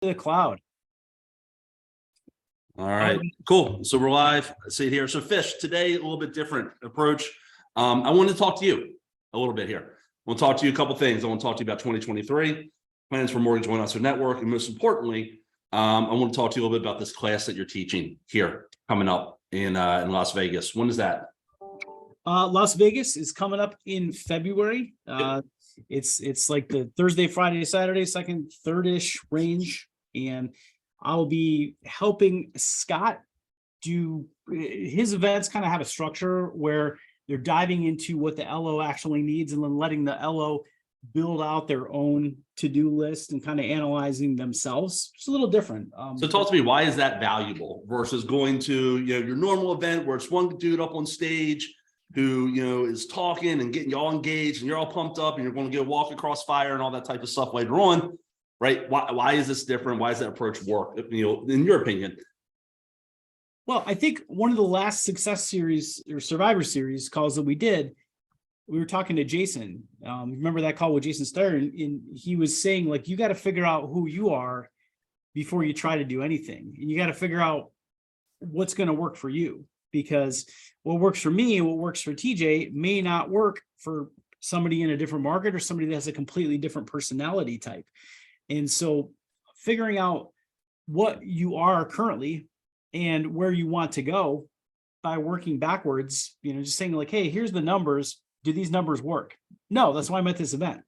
the cloud. All right, cool. So we're live. See it here. So Fish, today a little bit different approach. I want to talk to you a little bit here. I want to talk to you a couple things. I want to talk to you about 2023 plans for Mortgage Loan Officer Network, and most importantly, I want to talk to you a little bit about this class that you're teaching here coming up in Las Vegas. When is that? Las Vegas is coming up in February. It's like the Thursday, Friday, Saturday, second, third-ish range. And I'll be helping Scott do his events, kind of have a structure where they're diving into what the LO actually needs and then letting the LO build out their own to-do list and kind of analyzing themselves. It's a little different. So talk to me, why is that valuable versus going to your normal event where it's one dude up on stage who is talking and getting you all engaged and you're all pumped up and you're going to get a walk across fire and all that type of stuff later on, right? Why is this different? Why does that approach work, in your opinion? Well, I think one of the last success series or survivor series calls that we did, we were talking to Jason. Remember that call with Jason Steyer, and he was saying, like, you got to figure out who you are before you try to do anything. And you got to figure out what's going to work for you, because what works for me, what works for TJ may not work for somebody in a different market or somebody that has a completely different personality type. And so figuring out what you are currently and where you want to go by working backwards, just saying like, hey, here's the numbers. Do these numbers work? No, that's why I'm at this event.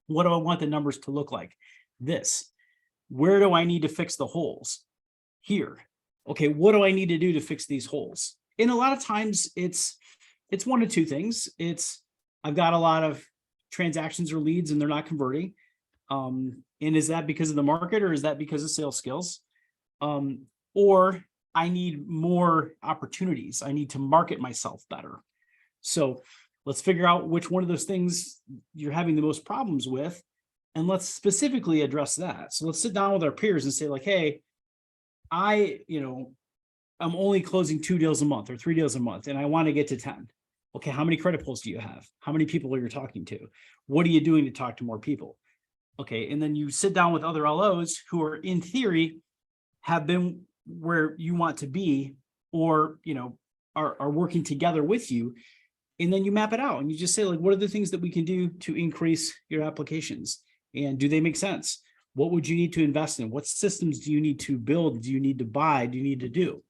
What do I want the numbers to look like? This. Where do I need to fix the holes? Here. Okay, what do I need to do to fix these holes? And a lot of times it's one of two things. It's I've got a lot of transactions or leads and they're not converting. And is that because of the market or is that because of sales skills? Or I need more opportunities. I need to market myself better. So let's figure out which one of those things you're having the most problems with, and let's specifically address that. So let's sit down with our peers and say like, hey, I'm only closing 2 deals a month or 3 deals a month, and I want to get to 10. Okay, how many credit pulls do you have? How many people are you talking to? What are you doing to talk to more people? Okay, and then you sit down with other LOs who are, in theory, have been where you want to be, or are working together with you, and then you map it out and you just say like, what are the things that we can do to increase your applications, and do they make sense? What would you need to invest in? What systems do you need to build? Do you need to buy? Do you need to do?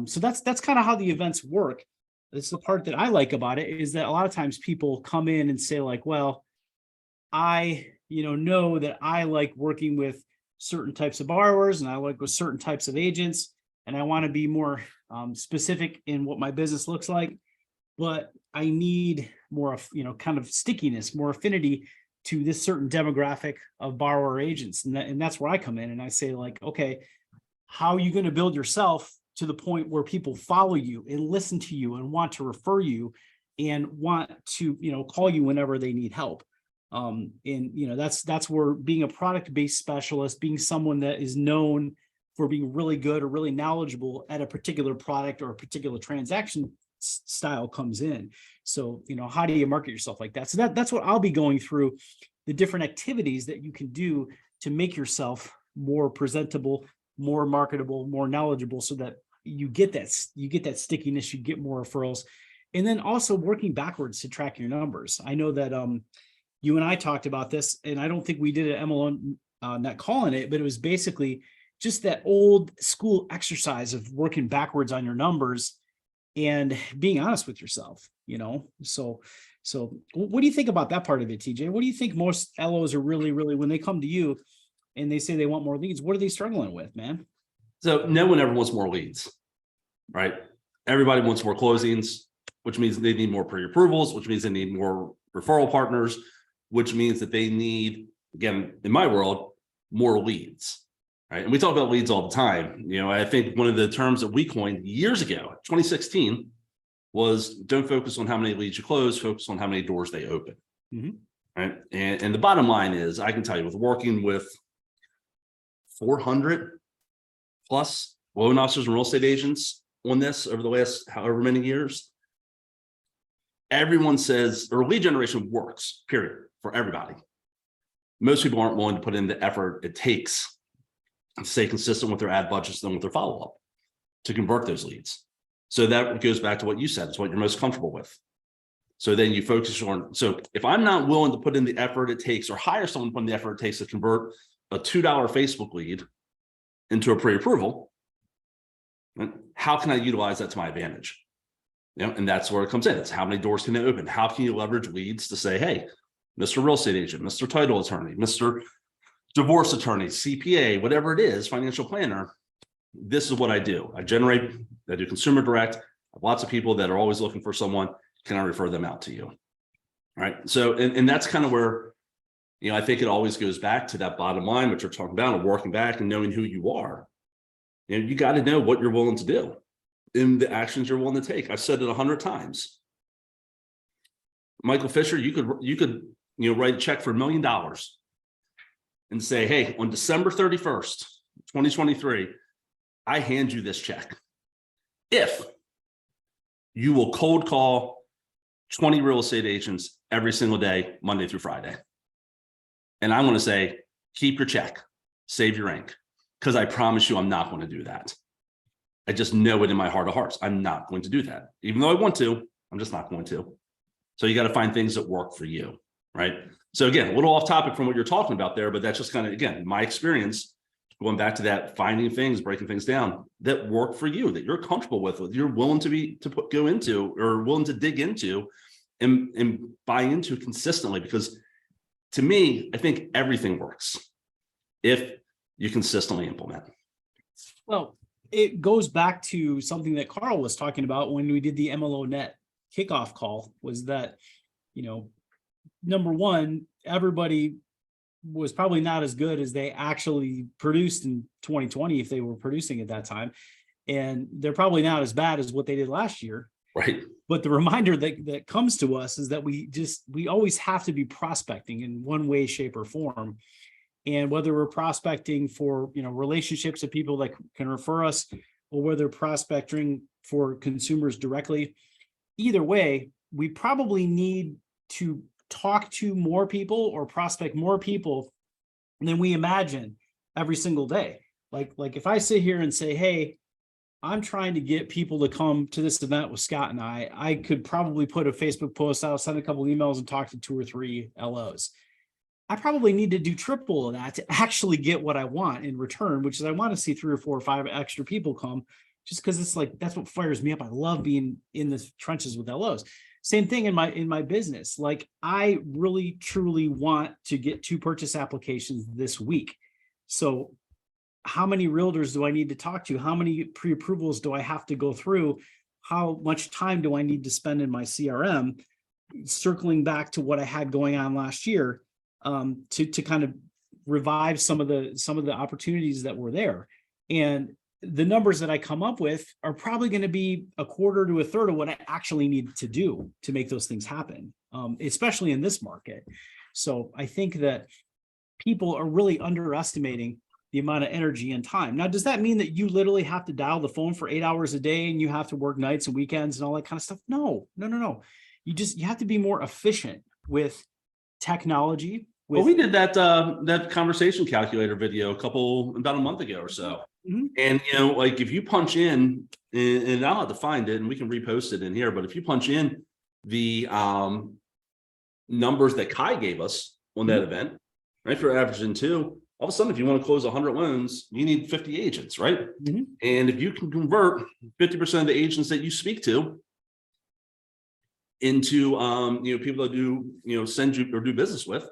So that's kind of how the events work. That's the part that I like about it, is that a lot of times people come in and say like, well, I know that I like working with certain types of borrowers and I like with certain types of agents, and I want to be more specific in what my business looks like, but I need more of kind of stickiness, more affinity to this certain demographic of borrower agents. And that's where I come in and I say like, okay, how are you going to build yourself to the point where people follow you and listen to you and want to refer you and want to, call you whenever they need help. And that's where being a product-based specialist, being someone that is known for being really good or really knowledgeable at a particular product or a particular transaction style comes in. So, how do you market yourself like that? So that's what I'll be going through, the different activities that you can do to make yourself more presentable, more marketable, more knowledgeable, so that you get that stickiness, you get more referrals, and then also working backwards to track your numbers. I know that you and I talked about this, and I don't think we did an MLO net call in it, but it was basically just that old school exercise of working backwards on your numbers and being honest with yourself, So what do you think about that part of it, TJ? What do you think most LOs are really, when they come to you and they say they want more leads, what are they struggling with, man? So no one ever wants more leads, right? Everybody wants more closings, which means they need more pre-approvals, which means they need more referral partners, which means that they need, again, in my world, more leads, right? And we talk about leads all the time. I think one of the terms that we coined years ago, 2016, was don't focus on how many leads you close, focus on how many doors they open, right? And the bottom line is, I can tell you, with working with 400 plus loan officers and real estate agents on this over the last however many years, everyone says, or lead generation works, period, for everybody. Most people aren't willing to put in the effort it takes stay consistent with their ad budgets and with their follow-up to convert those leads. So that goes back to what you said, it's what you're most comfortable with. So then you focus on, so if I'm not willing to put in the effort it takes or hire someone to put in the effort it takes to convert a $2 Facebook lead into a pre-approval, how can I utilize that to my advantage? And that's where it comes in. It's how many doors can it open? How can you leverage leads to say, hey, Mr. Real Estate Agent, Mr. Title Attorney, Mr. Divorce Attorney, CPA, whatever it is, financial planner, this is what I do. I do consumer direct. I have lots of people that are always looking for someone. Can I refer them out to you? All right. So, and that's kind of where, I think it always goes back to that bottom line, which we're talking about, and working back and knowing who you are. You got to know what you're willing to do and the actions you're willing to take. I've said it 100 times. Michael Fisher, you could write a check for $1 million and say, hey, on December 31st, 2023, I hand you this check. If you will cold call 20 real estate agents every single day, Monday through Friday. And I'm going to say, keep your check, save your ink, because I promise you I'm not going to do that. I just know it in my heart of hearts. I'm not going to do that. Even though I want to, I'm just not going to. So you got to find things that work for you, right? So again, a little off topic from what you're talking about there, but that's just kind of, again, my experience, going back to that, finding things, breaking things down that work for you, that you're comfortable with, you're willing go into or willing to dig into and buy into consistently. Because to me, I think everything works if you consistently implement. Well, it goes back to something that Carl was talking about when we did the MLO net kickoff call, was that, number one, everybody was probably not as good as they actually produced in 2020 if they were producing at that time. And they're probably not as bad as what they did last year. Right. But the reminder that comes to us is that we always have to be prospecting in one way, shape, or form. And whether we're prospecting for, relationships of people that can refer us, or whether prospecting for consumers directly, either way, we probably need to talk to more people or prospect more people than we imagine every single day. Like if I sit here and say, hey, I'm trying to get people to come to this event with Scott and I could probably put a Facebook post out, send a couple of emails, and talk to 2 or 3 LOs. I probably need to do triple of that to actually get what I want in return, which is I want to see 3 or 4 or 5 extra people come, just because it's like, that's what fires me up. I love being in the trenches with LOs. Same thing in my business. Like, I really truly want to get 2 purchase applications this week. So how many realtors do I need to talk to? How many pre-approvals do I have to go through? How much time do I need to spend in my CRM? Circling back to what I had going on last year, to kind of revive some of the opportunities that were there. And the numbers that I come up with are probably going to be a quarter to a third of what I actually need to do to make those things happen, especially in this market. So I think that people are really underestimating the amount of energy and time. Now, does that mean that you literally have to dial the phone for 8 hours a day and you have to work nights and weekends and all that kind of stuff? No. You have to be more efficient with technology. Well, we did that conversation calculator video about a month ago or so. Mm-hmm. And, like if you punch in, and I'll have to find it and we can repost it in here, but if you punch in the numbers that Kai gave us on that event, right, if you're averaging 2, all of a sudden, if you want to close 100 loans, you need 50 agents, right? Mm-hmm. And if you can convert 50% of the agents that you speak to into, people that do, send you or do business with,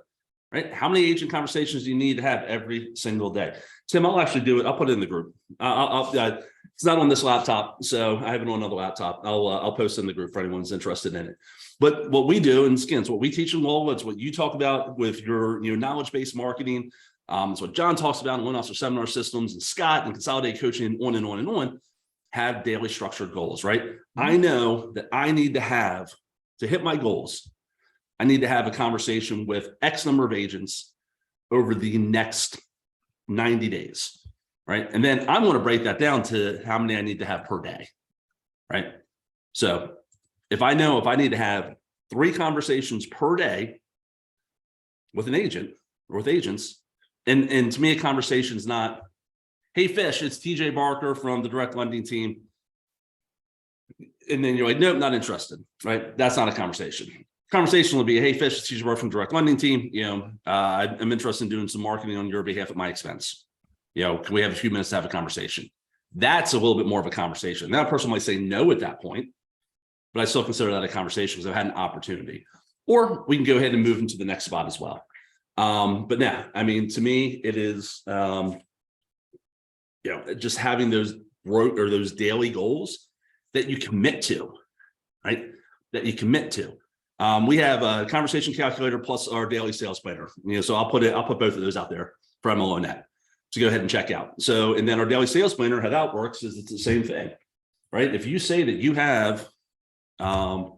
right? How many agent conversations do you need to have every single day? Tim, I'll actually do it. I'll put it in the group. It's not on this laptop, so I have it on another laptop. I'll post it in the group for anyone who's interested in it. But what we do, and Skins, what we teach in Lowell, it's what you talk about with your knowledge-based marketing. It's what John talks about in One Officer Seminar Systems, and Scott and Consolidated Coaching, on and on and on. Have daily structured goals, right? Mm-hmm. I know that I need to hit my goals, I need to have a conversation with X number of agents over the next 90 days, right? And then I'm going to break that down to how many I need to have per day, right? So if I know if I need to have 3 conversations per day with an agent or with agents, and to me, a conversation is not hey, Fish, it's TJ Barker from the direct lending team. And then you're like, nope, not interested, right? That's not a conversation. Conversation will be, hey, Fish, it's TJ Barker from direct lending team. I'm interested in doing some marketing on your behalf at my expense. Can we have a few minutes to have a conversation? That's a little bit more of a conversation. That person might say no at that point, but I still consider that a conversation because I've had an opportunity. Or we can go ahead and move into the next spot as well. But now, I mean, to me, it is, just having those daily goals that you commit to, right? That you commit to. We have a conversation calculator plus our daily sales planner. So I'll put both of those out there for MLO Net to go ahead and check out. So, and then our daily sales planner, how that works is it's the same thing, right? If you say that you have, I'm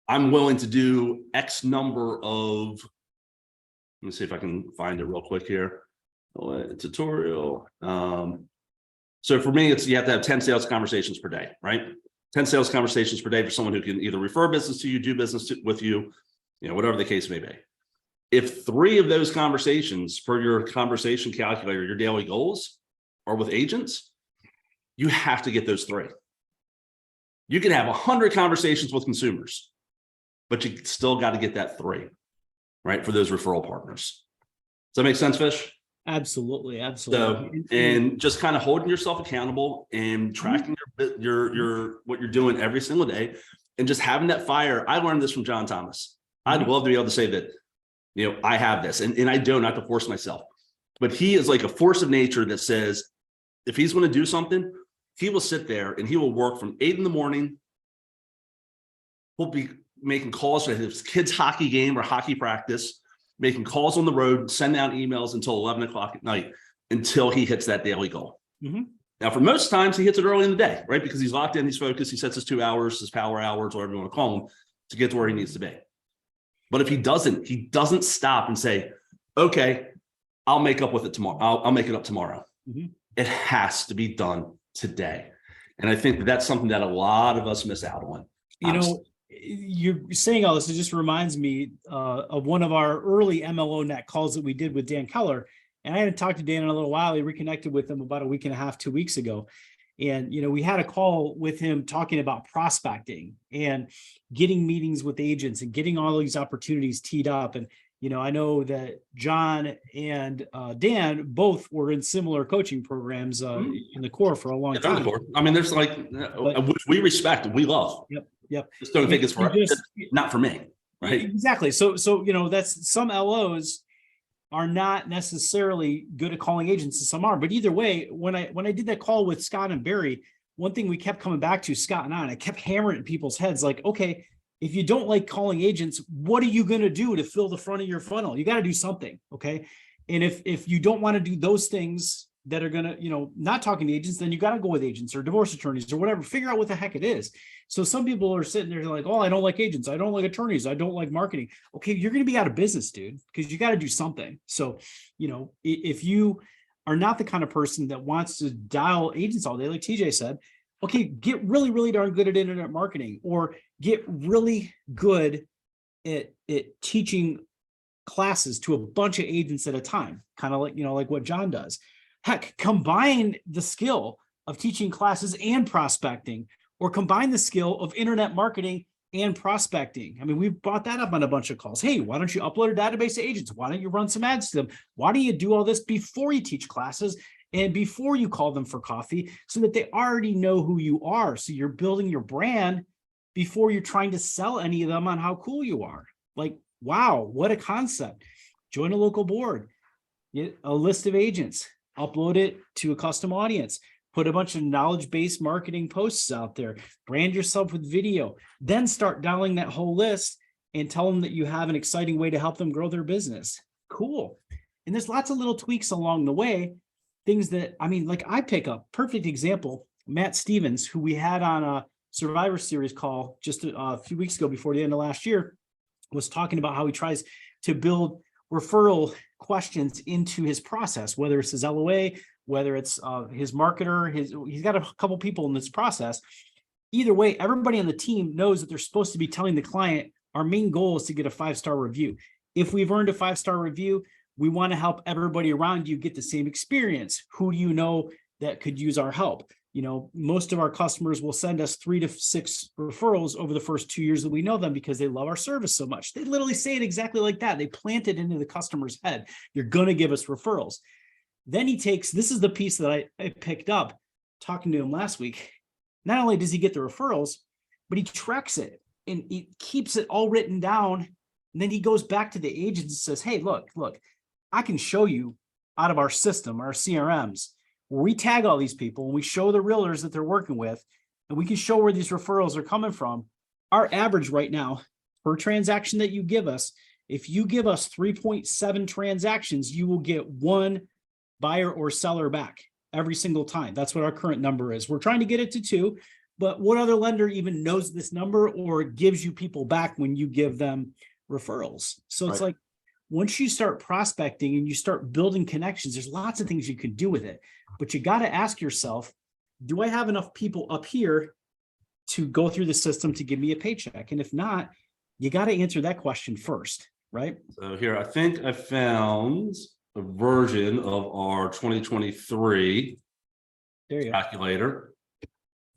willing to do X number of, let me see if I can find it real quick here. Tutorial. So for me, you have to have 10 sales conversations per day, right? 10 sales conversations per day for someone who can either refer business to you, do business with you, whatever the case may be. If 3 of those conversations per your conversation calculator, your daily goals are with agents, you have to get those 3. You can have 100 conversations with consumers, but you still got to get that 3, right? For those referral partners. Does that make sense, Fish? Absolutely. So, and just kind of holding yourself accountable and tracking your what you're doing every single day, and just having that fire. I learned this from John Thomas. I'd love to be able to say that, I have this, and I don't, not to force myself, but he is like a force of nature that says, if he's going to do something, he will sit there and he will work from 8 a.m. He'll be making calls for his kids' hockey game or hockey practice, making calls on the road, sending out emails until 11 o'clock at night until he hits that daily goal. Now, for most times, he hits it early in the day, right? Because he's locked in, he's focused, he sets his 2 hours, his power hours, whatever you want to call them, to get to where he needs to be. But if he doesn't stop and say, okay, I'll make up with it tomorrow. I'll make it up tomorrow. It has to be done today. And I think that's something that a lot of us miss out on. You're saying all this, it just reminds me of one of our early MLO Net calls that we did with Dan Keller. And I hadn't talked to Dan in a little while. He reconnected with him about a week and a half, 2 weeks ago. And, we had a call with him talking about prospecting and getting meetings with agents and getting all these opportunities teed up. And, I know that John and Dan both were in similar coaching programs in the core for a long time. I mean, there's which we respect and we love. Yep. Just don't think it's for not for me. Right. Exactly. So, that's some LOs are not necessarily good at calling agents and some are, but either way, when I did that call with Scott and Barry, one thing we kept coming back to, Scott and I kept hammering in people's heads, like, okay, if you don't like calling agents, what are you going to do to fill the front of your funnel? You got to do something. Okay. And if you don't want to do those things that are going to, not talking to agents, then you got to go with agents or divorce attorneys or whatever, figure out what the heck it is. So some people are sitting there like, oh, I don't like agents. I don't like attorneys. I don't like marketing. Okay. You're going to be out of business, dude, because you got to do something. So, if you are not the kind of person that wants to dial agents all day, like TJ said, okay, get really, really darn good at internet marketing, or get really good at teaching classes to a bunch of agents at a time, kind of like what John does. Heck, combine the skill of teaching classes and prospecting, or combine the skill of internet marketing and prospecting. I mean, we've brought that up on a bunch of calls. Hey, why don't you upload a database to agents? Why don't you run some ads to them? Why don't you do all this before you teach classes and before you call them for coffee, so that they already know who you are? So you're building your brand before you're trying to sell any of them on how cool you are. Like, wow, what a concept. Join a local board, get a list of agents, upload it to a custom audience, put a bunch of knowledge-based marketing posts out there, brand yourself with video, then start dialing that whole list and tell them that you have an exciting way to help them grow their business. Cool. And there's lots of little tweaks along the way, things that, like I pick up, perfect example, Matt Stevens, who we had on a Survivor Series call just a few weeks ago before the end of last year, was talking about how he tries to build referral questions into his process, whether it's his LOA, whether it's his marketer, he's got a couple people in this process. Either way, everybody on the team knows that they're supposed to be telling the client, our main goal is to get a 5-star review. If we've earned a 5-star review, We want to help everybody around you get the same experience. Who do you know that could use our help? You know, most of our customers will send us 3 to 6 referrals over the first 2 years that we know them because they love our service so much. They literally say it exactly like that. They plant it into the customer's head. You're going to give us referrals. Then he takes, this is the piece that I picked up talking to him last week. Not only does he get the referrals, but he tracks it and he keeps it all written down. And then he goes back to the agents and says, hey, look, I can show you out of our system, our CRMs, where we tag all these people and we show the realtors that they're working with, and we can show where these referrals are coming from. Our average right now per transaction that you give us, if you give us 3.7 transactions, you will get 1 buyer or seller back every single time. That's what our current number is. We're trying to get it to 2, but what other lender even knows this number or gives you people back when you give them referrals? So it's like, once you start prospecting and you start building connections, there's lots of things you can do with it, but you got to ask yourself, do I have enough people up here to go through the system to give me a paycheck? And if not, you got to answer that question first, right? So here, I think I found a version of our 2023 There you go. calculator.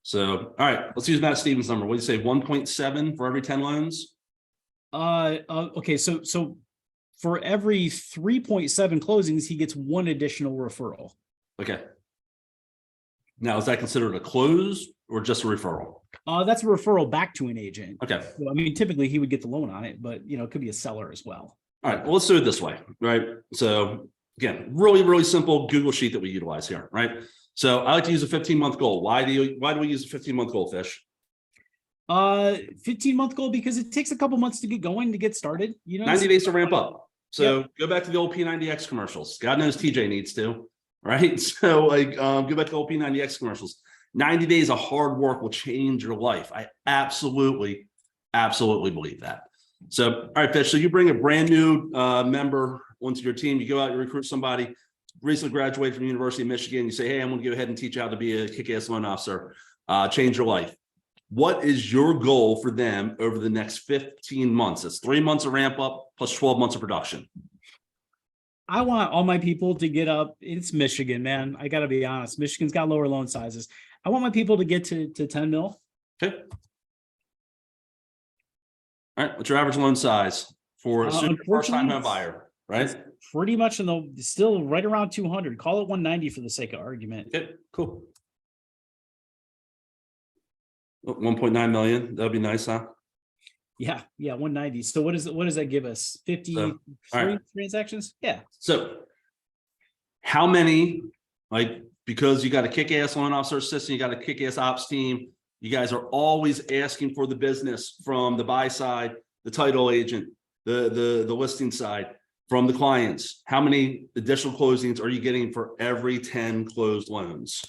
So, all right, let's use Matt Stevens' number. What do you say, 1.7 for every 10 loans? Okay, so for every 3.7 closings, he gets 1 additional referral. Okay. Now, is that considered a close or just a referral? That's a referral back to an agent. Okay. So, I mean, typically he would get the loan on it, but it could be a seller as well. All right, well, let's do it this way, right? So again, really, really simple Google sheet that we utilize here, right? So I like to use a 15-month goal. Why do we use a 15-month goal, Fish? 15-month goal because it takes a couple months to get going, to get started. 90 days to ramp up. So Go back to the old P90X commercials. God knows TJ needs to, right? So go back to the old P90X commercials. 90 days of hard work will change your life. I absolutely believe that. So, all right, Fish. So you bring a brand new member onto your team. You go out, you recruit somebody recently graduated from the University of Michigan. You say, hey, I'm going to go ahead and teach you how to be a kick-ass loan officer, change your life. What is your goal for them over the next 15 months? It's 3 months of ramp up plus 12 months of production. I want all my people to get up. It's Michigan, man. I got to be honest. Michigan's got lower loan sizes. I want my people to get to 10 mil. Okay. All right. What's your average loan size for a first-time home buyer? Right. Pretty much still right around 200. Call it 190 for the sake of argument. Okay. Cool. 1.9 million. That'd be nice, huh? Yeah, 190. So what does that give us? 53 transactions? Yeah. So how many, because you got a kick-ass loan officer assistant, you got a kick-ass ops team, you guys are always asking for the business from the buy side, the title agent, the listing side, from the clients. How many additional closings are you getting for every 10 closed loans?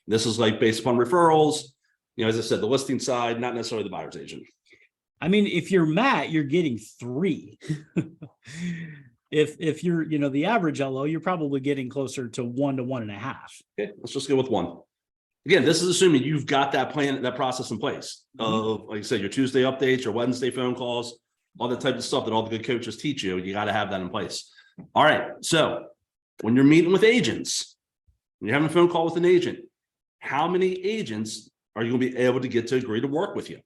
This is based upon referrals. As I said, the listing side, not necessarily the buyer's agent. I mean, if you're Matt, you're getting 3. If you're, the average LO, you're probably getting closer to 1 to 1.5. Okay, let's just go with 1. Again, this is assuming you've got that plan, that process in place of, like I said, your Tuesday updates, your Wednesday phone calls, all the type of stuff that all the good coaches teach you. You got to have that in place. All right. So when you're meeting with agents, when you're having a phone call with an agent, how many agents are you going to be able to get to agree to work with you?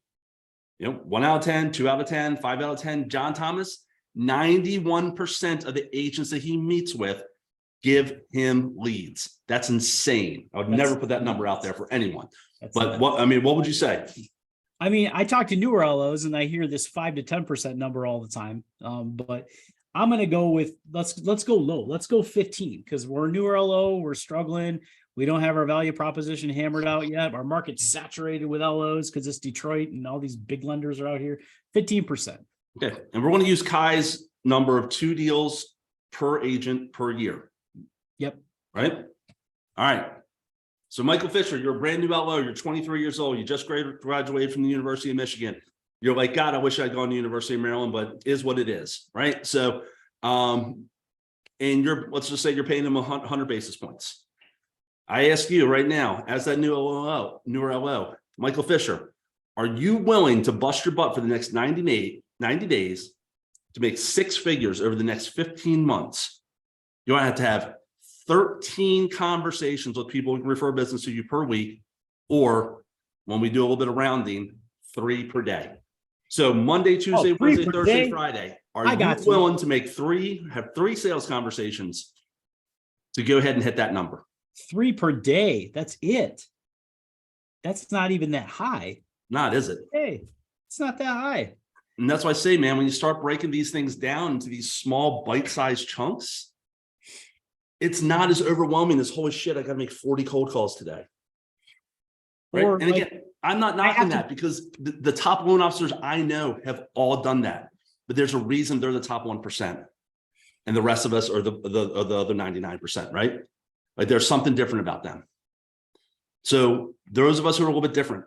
1 out of 10, 2 out of 10, 5 out of 10. John Thomas, 91% of the agents that he meets with give him leads. That's insane. I would never put that number out there for anyone. But what would you say? I mean, I talk to newer LOs and I hear this 5 to 10% number all the time. But I'm going to go with, let's go low. Let's go 15 because we're a newer LO. We're struggling. We don't have our value proposition hammered out yet. Our market's saturated with LOs because it's Detroit and all these big lenders are out here. 15%. Okay. And we're going to use Kai's number of 2 deals per agent per year. Yep. Right. All right. So Michael Fisher, you're a brand new LO. You're 23 years old. You just graduated from the University of Michigan. You're like, God, I wish I'd gone to the University of Maryland, but it is what it is. Right. So, and let's just say you're paying them 100 basis points. I ask you right now, as that newer LO, Michael Fisher, are you willing to bust your butt for the next 90 days to make 6 figures over the next 15 months You want to have 13 conversations with people who can refer business to you per week, or when we do a little bit of rounding, 3 per day. So Monday, Tuesday, 3 Wednesday, per Thursday, day? Friday. Are I you got you. willing to have 3 sales conversations to go ahead and hit that number? 3 per day. That's it. That's not even that high. Not, is it? Hey, it's not that high. And that's why I say, man, when you start breaking these things down into these small bite-sized chunks, it's not as overwhelming as, holy shit, I got to make 40 cold calls today. Right. Or And like, again, I'm not knocking that because the top loan officers I know have all done that, but there's a reason they're the top 1%. And the rest of us are the other 99%, right? Like there's something different about them. So those of us who are a little bit different,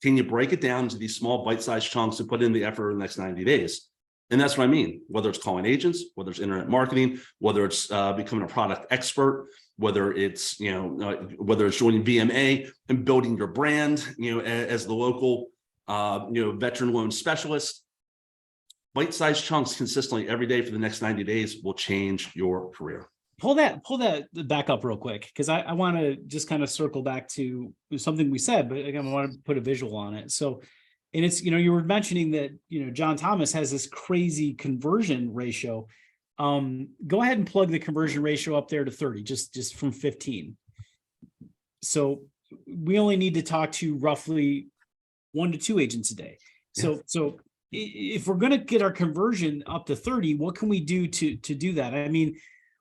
can you break it down into these small bite-sized chunks and put in the effort over the next 90 days? And that's what I mean, whether it's calling agents, whether it's internet marketing, whether it's becoming a product expert, whether it's, whether it's joining VMA and building your brand, as the local, veteran loan specialist. Bite-sized chunks consistently every day for the next 90 days will change your career. pull that back up real quick, because I want to just kind of circle back to something we said, but again, I want to put a visual on it. So, and it's, you were mentioning that, John Thomas has this crazy conversion ratio. Go ahead and plug the conversion ratio up there to 30, just from 15. So we only need to talk to roughly 1 to 2 agents a day. So if we're going to get our conversion up to 30, what can we do to do that? I mean,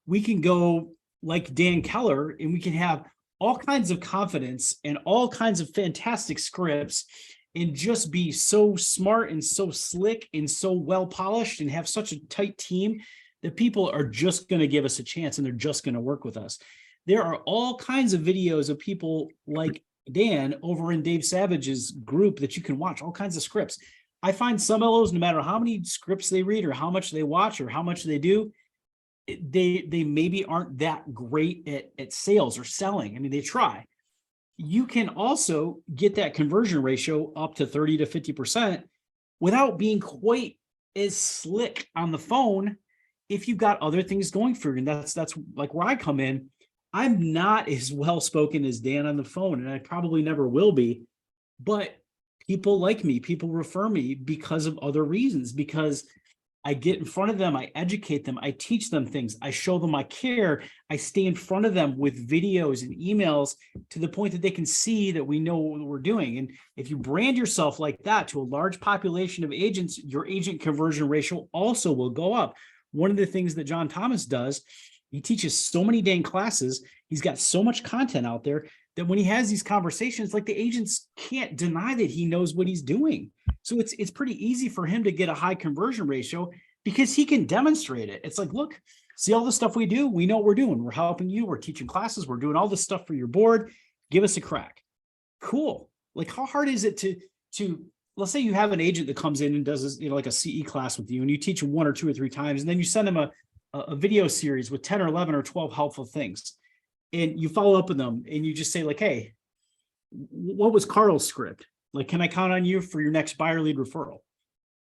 we can go like Dan Keller, and we can have all kinds of confidence and all kinds of fantastic scripts, and just be so smart and so slick and so well polished, and have such a tight team that people are just going to give us a chance, and they're just going to work with us. There are all kinds of videos of people like Dan over in Dave Savage's group that you can watch, all kinds of scripts. I find some MLOs, no matter how many scripts they read or how much they watch or how much they do, they maybe aren't that great at sales or selling. I mean, they try. You can also get that conversion ratio up to 30 to 50% without being quite as slick on the phone if you've got other things going for you. And that's like where I come in. I'm not as well spoken as Dan on the phone, and I probably never will be, but people like me, people refer me because of other reasons, because I get in front of them, I educate them, I teach them things, I show them I care, I stay in front of them with videos and emails to the point that they can see that we know what we're doing. And if you brand yourself like that to a large population of agents, your agent conversion ratio also will go up. One of the things that John Thomas does, he teaches so many dang classes, he's got so much content out there that when he has these conversations, like the agents can't deny that he knows what he's doing. So it's pretty easy for him to get a high conversion ratio because he can demonstrate it. It's like, look, see all the stuff we do. We know what we're doing. We're helping you. We're teaching classes. We're doing all this stuff for your board. Give us a crack. Cool. Like, how hard is it to let's say you have an agent that comes in and does this, like a CE class with you, and you teach him 1 or 2 or 3 times, and then you send him a video series with 10 or 11 or 12 helpful things. And you follow up with them and you just say like, hey, what was Carl's script? Like, can I count on you for your next buyer lead referral?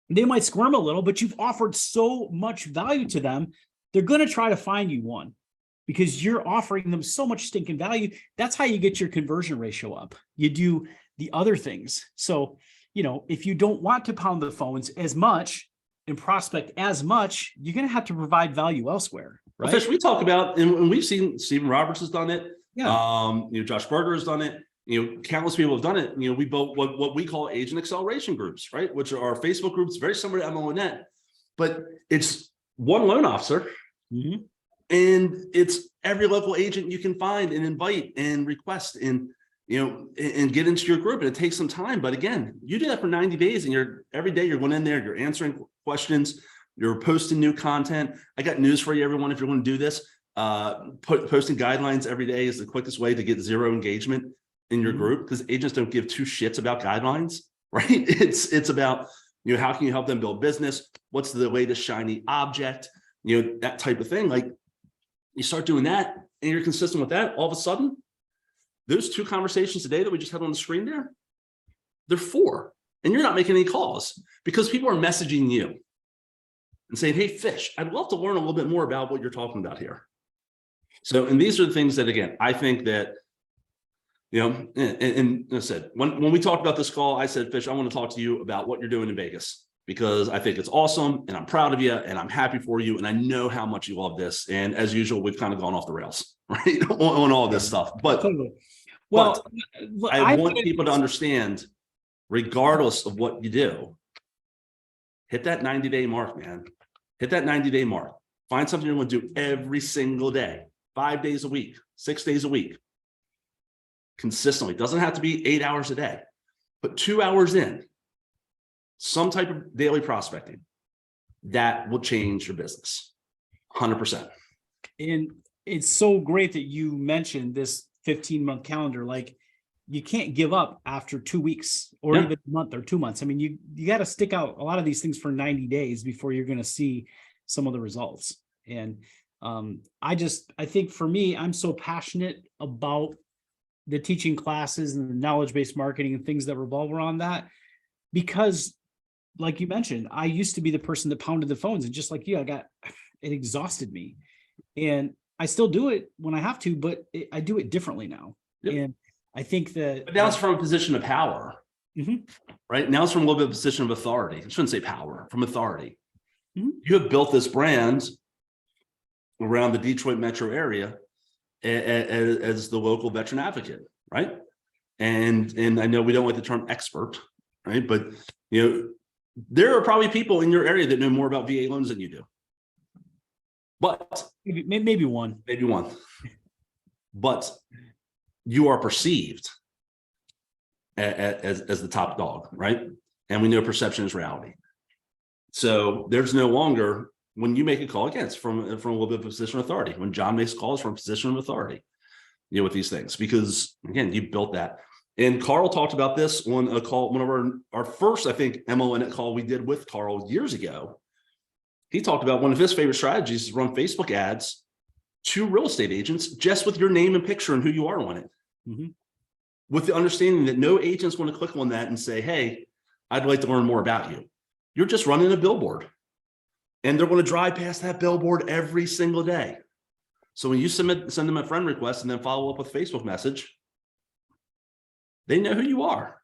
And they might squirm a little, but you've offered so much value to them. They're going to try to find you one because you're offering them so much stinking value. That's how you get your conversion ratio up. You do the other things. So, if you don't want to pound the phones as much and prospect as much, you're going to have to provide value elsewhere. Right? Fish, we talk about, and we've seen Stephen Roberts has done it. Yeah. Josh Berger has done it. Countless people have done it. We built what we call agent acceleration groups, right? Which are Facebook groups, very similar to MLO Net, but it's one loan officer, and it's every local agent you can find and invite and request and get into your group. And it takes some time, but again, you do that for 90 days, and every day you're going in there, you're answering questions. You're posting new content. I got news for you, everyone. If you're going to do this, posting guidelines every day is the quickest way to get 0 engagement in your group, because agents don't give 2 shits about guidelines, right? It's about, how can you help them build business? What's the latest shiny object? That type of thing. Like, you start doing that and you're consistent with that, all of a sudden, those 2 conversations a day that we just had on the screen there, they're 4. And you're not making any calls because people are messaging you. and saying, hey, Fish, I'd love to learn a little bit more about what you're talking about here. So, and these are the things that, again, I think that, you know, and I said, when we talked about this call, I said, Fish, I want to talk to you about what you're doing in Vegas, because I think it's awesome and I'm proud of you and I'm happy for you. And I know how much you love this. And as usual, we've kind of gone off the rails, right, on all this stuff. But, well, but I want people to understand, regardless of what you do, hit that 90-day mark, man. Hit that 90-day mark. Find something you're going to do every single day, 5 days a week, 6 days a week, consistently. It doesn't have to be 8 hours a day, but 2 hours in, some type of daily prospecting, that will change your business 100%. And it's so great that you mentioned this 15-month calendar. Like, you can't give up after 2 weeks or even a month or 2 months. I mean, you got to stick out a lot of these things for 90 days before you're going to see some of the results. And I think for me, I'm so passionate about the teaching classes and the knowledge-based marketing and things that revolve around that, because like you mentioned, I used to be the person that pounded the phones, and just like you, it exhausted me, and I still do it when I have to, but I do it differently now. Yep. And I think that, but now it's from a position of power, right? Now it's from a little bit of a position of authority. I shouldn't say power, from authority. You have built this brand around the Detroit metro area as the local veteran advocate, right? And I know we don't like the term expert, right? But you know, there are probably people in your area that know more about VA loans than you do. But maybe one. But you are perceived as the top dog, right? And we know perception is reality. So there's no longer, when you make a call, again, it's from a little bit of a position of authority. When John makes calls from a position of authority, you know, with these things, because again, you built that. And Carl talked about this on a call, one of our first, I think, MLO call we did with Carl years ago. He talked about one of his favorite strategies is run Facebook ads to real estate agents, just with your name and picture and who you are on it. With the understanding that no agent's going to click on that and say, hey, I'd like to learn more about you. You're just running a billboard, and they're going to drive past that billboard every single day. So when you send them a friend request and then follow up with a Facebook message, they know who you are.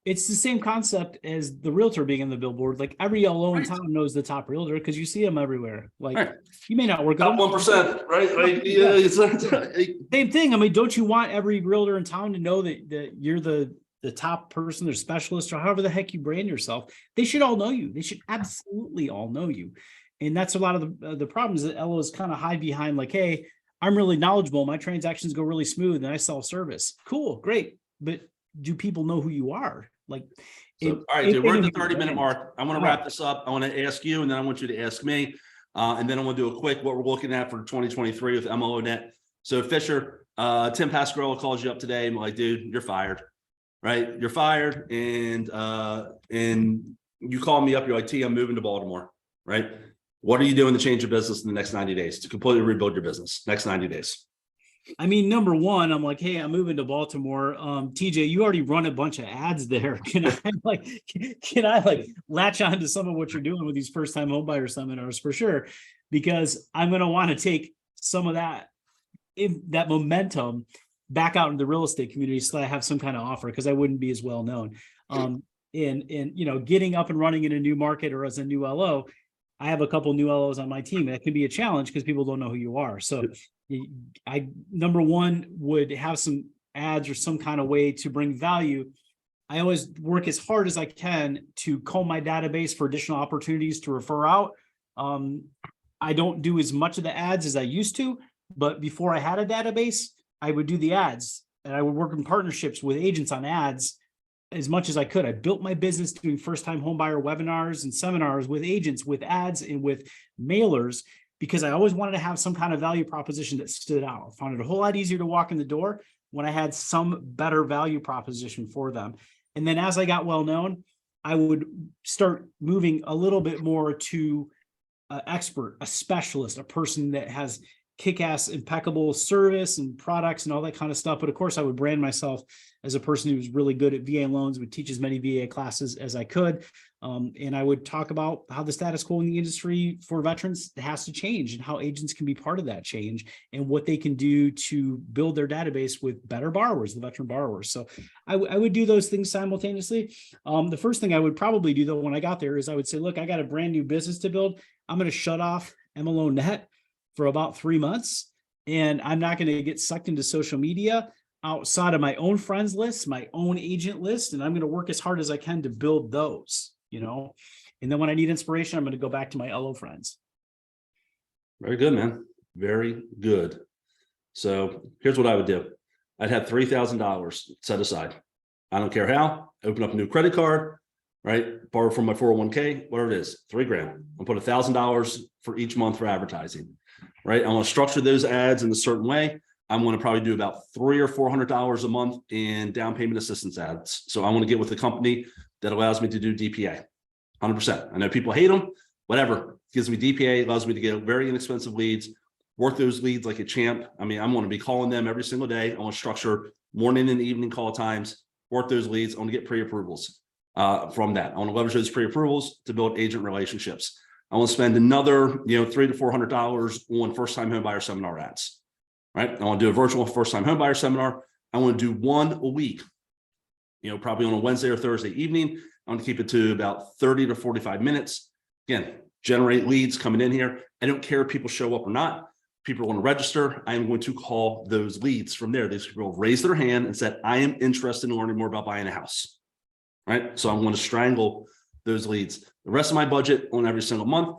It's the same concept as the realtor being in the billboard. Like, every LO in town knows the top realtor because you see them everywhere. Like, you may not work top 1%, right? Like, yeah, it's same thing. I mean, don't you want every realtor in town to know that you're the top person, or specialist, or however the heck you brand yourself? They should all know you. They should absolutely all know you. And that's a lot of the problems that LOs kind of hide behind. Like, hey, I'm really knowledgeable. My transactions go really smooth and I sell service. Cool, great. But do people know who you are? Like, all right, dude, we're at the 30-minute mark. I want to wrap this up. I want to ask you, and then I want you to ask me. And then I want to do a quick what we're looking at for 2023 with MLO Net. So Fisher, Tim Pasquarello calls you up today. I'm like, dude, you're fired, right? You're fired. And you call me up. You're like, T, I'm moving to Baltimore, right? What are you doing to change your business in the next 90 days, to completely rebuild your business next 90 days? I mean, number one, I'm like, hey, I'm moving to Baltimore. TJ, you already run a bunch of ads there. Can I latch on to some of what you're doing with these first-time homebuyer seminars? For sure, because I'm going to want to take some of that momentum back out into the real estate community, so that I have some kind of offer, because I wouldn't be as well known. And you know, getting up and running in a new market or as a new LO, I have a couple new LOs on my team. That can be a challenge because people don't know who you are. So I, number one, would have some ads or some kind of way to bring value. I always work as hard as I can to comb my database for additional opportunities to refer out. I don't do as much of the ads as I used to, but before I had a database, I would do the ads, and I would work in partnerships with agents on ads as much as I could. I built my business doing first-time homebuyer webinars and seminars with agents, with ads and with mailers, because I always wanted to have some kind of value proposition that stood out. I found it a whole lot easier to walk in the door when I had some better value proposition for them. And then as I got well known, I would start moving a little bit more to an expert, a specialist, a person that has kick-ass impeccable service and products and all that kind of stuff. But of course I would brand myself as a person who's really good at VA loans, would teach as many VA classes as I could. And I would talk about how the status quo in the industry for veterans has to change and how agents can be part of that change and what they can do to build their database with better borrowers, the veteran borrowers. So I would do those things simultaneously. The first thing I would probably do though, when I got there, is I would say, look, I got a brand new business to build. I'm going to shut off MLO Net for about 3 months. And I'm not going to get sucked into social media outside of my own friends list, my own agent list. And I'm going to work as hard as I can to build those, and then when I need inspiration, I'm going to go back to my LO friends. Very good, man. Very good. So here's what I would do. I'd have $3,000 set aside. I don't care how. Open up a new credit card, right? Borrow from my 401k, whatever it is, $3,000. I'll put $1,000 for each month for advertising, right? I'm going to structure those ads in a certain way. I'm going to probably do about $300 or $400 a month in down payment assistance ads. So I want to get with a company that allows me to do DPA, 100%. I know people hate them, whatever. Gives me DPA, allows me to get very inexpensive leads, work those leads like a champ. I mean, I'm going to be calling them every single day. I want to structure morning and evening call times, work those leads. I want to get pre-approvals from that. I want to leverage those pre-approvals to build agent relationships. I want to spend another, $300 to $400 on first-time home buyer seminar ads, right? I want to do a virtual first-time home buyer seminar. I want to do one a week, probably on a Wednesday or Thursday evening. I want to keep it to about 30 to 45 minutes. Again, generate leads coming in here. I don't care if people show up or not. People want to register. I am going to call those leads from there. These people raise their hand and said, I am interested in learning more about buying a house, right? So I'm going to strangle those leads. The rest of my budget on every single month,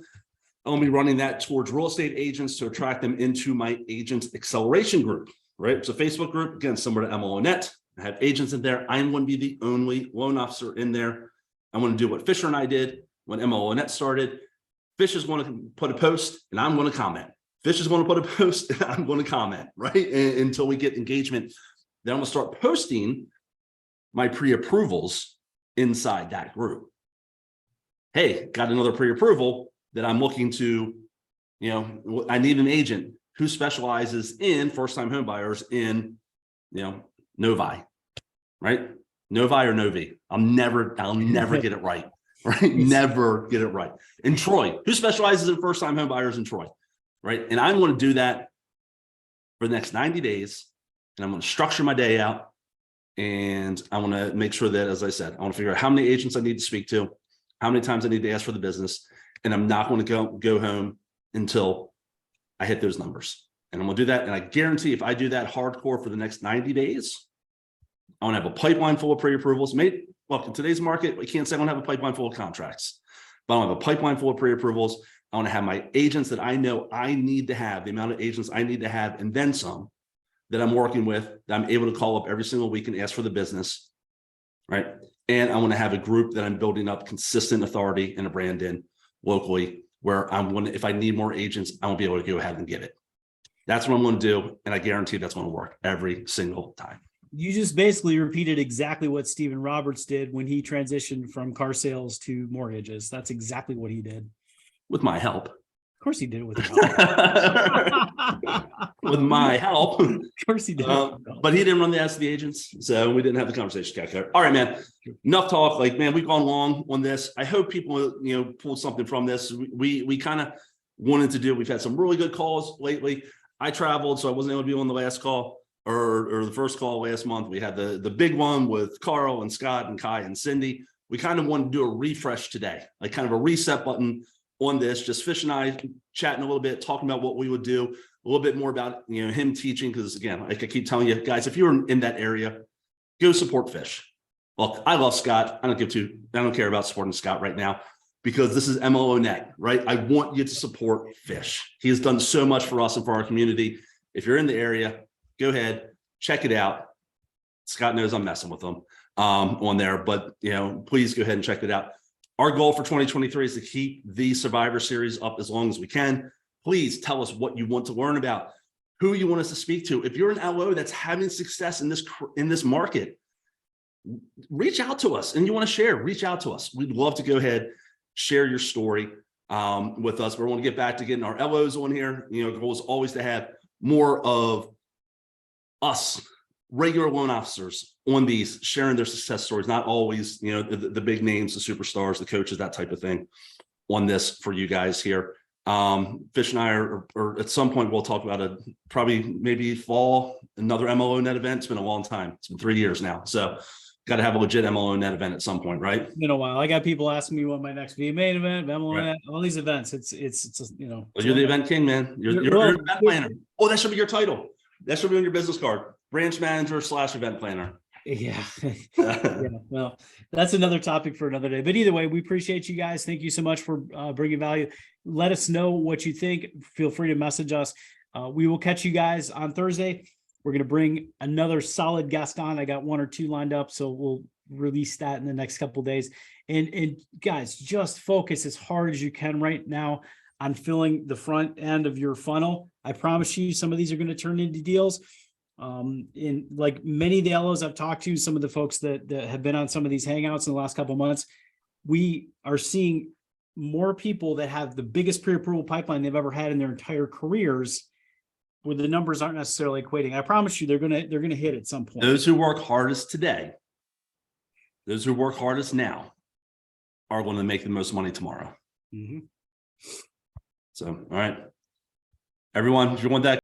I'll be running that towards real estate agents to attract them into my agent acceleration group, right? It's a Facebook group, again, similar to MLO Net. I have agents in there. I'm going to be the only loan officer in there. I want to do what Fisher and I did when MLO Net started. Fish is going to put a post and I'm going to comment. Fish is going to put a post and I'm going to comment, right? Until we get engagement. Then I'm going to start posting my pre-approvals inside that group. Hey, got another pre-approval that I'm looking to, I need an agent who specializes in first-time home buyers in, Novi, right? Novi or Novi. I'll never get it right, right? Never get it right. In Troy, who specializes in first-time home buyers in Troy, right? And I'm going to do that for the next 90 days. And I'm going to structure my day out. And I want to make sure that, as I said, I want to figure out how many agents I need to speak to, how many times I need to ask for the business. And I'm not going to go home until I hit those numbers. And I'm going to do that. And I guarantee if I do that hardcore for the next 90 days, I want to have a pipeline full of pre-approvals. Look, in today's market, we can't say I don't have a pipeline full of contracts, but I want to have a pipeline full of pre-approvals. I want to have my agents that I know I need to have, the amount of agents I need to have, and then some that I'm working with, that I'm able to call up every single week and ask for the business, right? And I want to have a group that I'm building up consistent authority and a brand in locally, where I'm going to, if I need more agents, I won't be able to go ahead and get it. That's what I'm going to do. And I guarantee that's going to work every single time. You just basically repeated exactly what Stephen Roberts did when he transitioned from car sales to mortgages. That's exactly what he did. With my help. Of course he did it with help. With my help. Of course he did. But he didn't run the ads to the agents. So we didn't have the conversation calculator. All right, man. Enough talk. Like, man, we've gone long on this. I hope people, pull something from this. We kind of wanted to do, we've had some really good calls lately. I traveled, so I wasn't able to be on the last call or the first call last month. We had the big one with Carl and Scott and Kai and Cindy. We kind of wanted to do a refresh today, like kind of a reset button on this. Just Fish and I chatting a little bit, talking about what we would do, a little bit more about him teaching. Because again, like I keep telling you guys, if you're in that area, go support Fish. Look, I love Scott. I don't care about supporting Scott right now, because this is MLO Net, right? I want you to support Fish. He has done so much for us and for our community. If you're in the area, go ahead, check it out. Scott knows I'm messing with him on there, but please go ahead and check it out. Our goal for 2023 is to keep the Survivor Series up as long as we can. Please tell us what you want to learn about, who you want us to speak to. If you're an LO that's having success in this market, reach out to us, and you want to share, reach out to us. We'd love to go ahead, share your story. with us. We want to get back to getting our MLOs on here. You know, the goal is always to have more of us regular loan officers on these sharing their success stories, not always, you know, the big names, the superstars, the coaches, that type of thing on this for you guys here. Fish and I or at some point we'll talk about probably maybe fall, another MLO net event. It's been a long time. It's been 3 years now. So got to have a legit MLO net event at some point, right? It's been a while. I got people asking me what my next VMA event, MLO, Right. all these events. It's you know. Well, you're the event king, man. You're an event planner. Oh, that should be your title. That should be on your business card. Branch manager / event planner. Yeah. Yeah. Well, that's another topic for another day. But either way, we appreciate you guys. Thank you so much for bringing value. Let us know what you think. Feel free to message us. We will catch you guys on Thursday. We're going to bring another solid guest on. I got 1 or 2 lined up, so we'll release that in the next couple of days. And guys, just focus as hard as you can right now on filling the front end of your funnel. I promise you, some of these are going to turn into deals. In like many of the LOs I've talked to, some of the folks that have been on some of these hangouts in the last couple of months, we are seeing more people that have the biggest pre-approval pipeline they've ever had in their entire careers, where the numbers aren't necessarily equating. I promise you, they're gonna hit at some point. Those who work hardest today, those who work hardest now, are going to make the most money tomorrow. Mm-hmm. So, all right, everyone, if you want that